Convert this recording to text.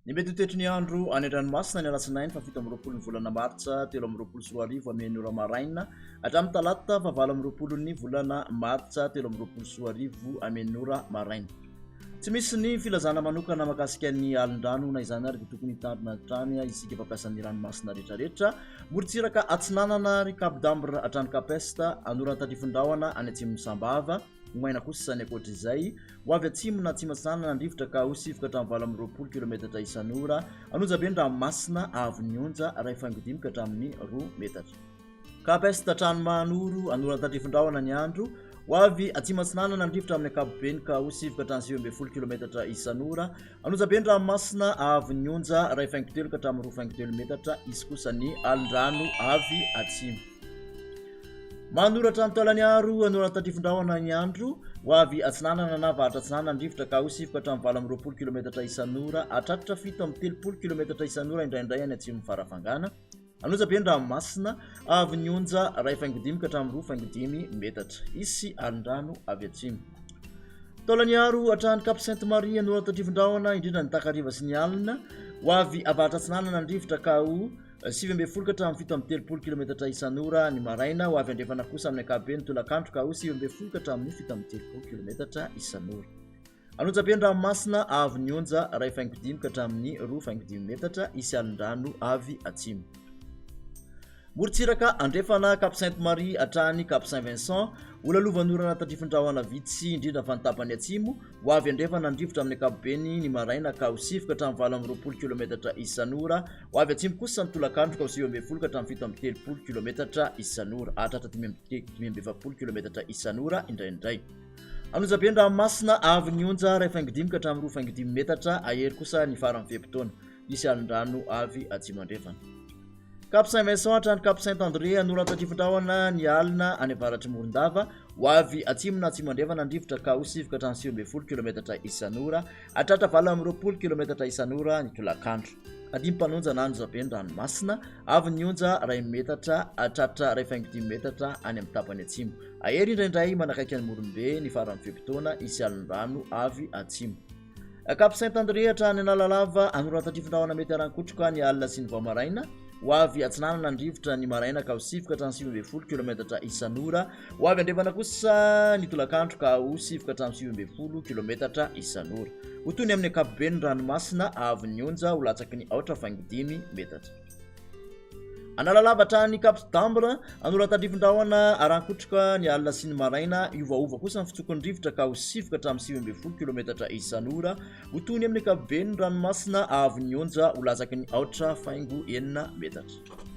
Ny mety toetry ny andro any an-dranomasina ny alatsinainy fa 7 amby roapolo ny volana martsa 3 amby roapolo sy 4 amin'ny ora maraina hatramin'ny talata fa 9 amby roapolo ny volana martsa 3 amby roapolo sy 4 amin'ny ora maraina. Tsy misy ny filazana manokana mahakasika ny alin-drano na izany ary dia tokony hitandrina trany isika mpampiasan'ny ranomasina rehetrarehetra morontsiraka atsinanana ry Cap d'Ambre hatrany Capesta anorana tandrifin-drahona any atsimon'ny Sambava maina kosa ny ankoatr'izay ho avy atsimo na atsimatsinanana andrivotra ka ho sivoka hatramin'ny 9 amby roapolo kilometatra isan'ora anonja be ny ranomasina avy onja ray faingodimoka hatramin'ny 2 metatra. Capesta hatrany Manoro anorana tandrifin-drahona ny andro ho avy atsimatsinanana andrivotra amin'ny ankapobeny ka ho sivoka hatramin'ny 9 kilometatra isan'ora anonja be ny ranomasina avy onja ray faingotelo ka hatramin'ny 2 metatra izy kosa ny alin-drano avy atsimo. Manoratra amin'ny taolany aro anorana tandrifin-drahona ny andro ho avy atsinanana na varatra atsinanana andrivotra ka ho sivoka hatramin'ny 9 amby roapolo kilometatra isan'ora atratra 7 amby telopolo kilometatra isan'ora indraindray any atsimon'ny farafangana anonja be ny ranomasina avy onja ray faingodimoka hatramin'ny 2 metatra isy alin-drano avy atsimo. Taolany aro hatrany Cap Sainte-Marie anorana tandrifin-drahona indrindra ny takariva sy ny alina ho avy avaratra atsinanana andrivotra ka ho 7 amby folo ka hatramin'ny 7 amby telopolo kilometatra isan'ora ny maraina ho avy andrefana kosa amin'ny ankapobeny tolakandro ka ho 7 amby folo ka hatramin'ny 7 amby telopolo kilometatra isan'ora anonja be ny ranomasina avy onja ray faingodimoka hatramin'ny 2 metatra isy alin-drano avy atsimo. Morontsiraka andrefana Cap Sainte-Marie hatrany Cap Saint-Vincent olalovanorana tandrifin-drahona vitsy indrindra fa ny tapany atsimo ho avy andrefana andrivotra amin'ny ankapobeny ny maraina ka ho sivoka hatramin'ny 9 amby roapolo kilometatra isan'ora ho avy atsimo kosa ny tolakandro ka ho 7 amby folo ka hatramin'ny 7 amby telopolo kilometatra isan'ora atratra 5 amby efapolo kilometatra isan'ora indraindray anonja be ny ranomasina avy onja ray faingodimoka hatramin'ny 2 metatra ahery kosa ny farany fepo-taona isy alin-drano avy atsimo andrefana. Cap Saint-Vincent hatrany Cap Saint-André anorana tandrifin-drahona ny alina any avaratry Morondava ho avy atsimo na atsimo andrefana andrivotra ka ho sivoka hatramin'ny 7 amby folo kilometatra isan'ora atratra 9 amby roapolo kilometatra isan'ora ny tolakandro adimy mpanonja na anonja be ny ranomasina avy onja ray metatra atratra ray faingodimy metatra any amin'ny tapany atsimo ahery indraindray manakaiky any Morombe ny farany fepo-taona isy alin-drano avy atsimo. Cap Saint-André hatrany Analalava anorana tandrifin-drahona mety arankotroka ny alina sy ny vao-maraina ho avy atsinanana andrivotra ny maraina ka ho sivoka hatramin'ny 7 amby folo kilometatra isan'ora ho avy andrefana kosa ny tolakandro ka ho sivoka hatramin'ny 7 amby folo kilometatra isan'ora ho toy ny amin'ny ankapobeny ny ranomasina avy onja ho latsaky ny 8 metatra. Analalava hatrany Cap d'Ambre anorana tandrifin-drahona arankotroka ny alina sy ny maraina iovaova kosa ny fitsokon-drivotra ka ho sivoka hatramin'ny 7 amby folo kilometatra isan'ora ho toy ny amin'ny ankapobeny ny ranomasina avy onja ho latsaky ny 8 metatra.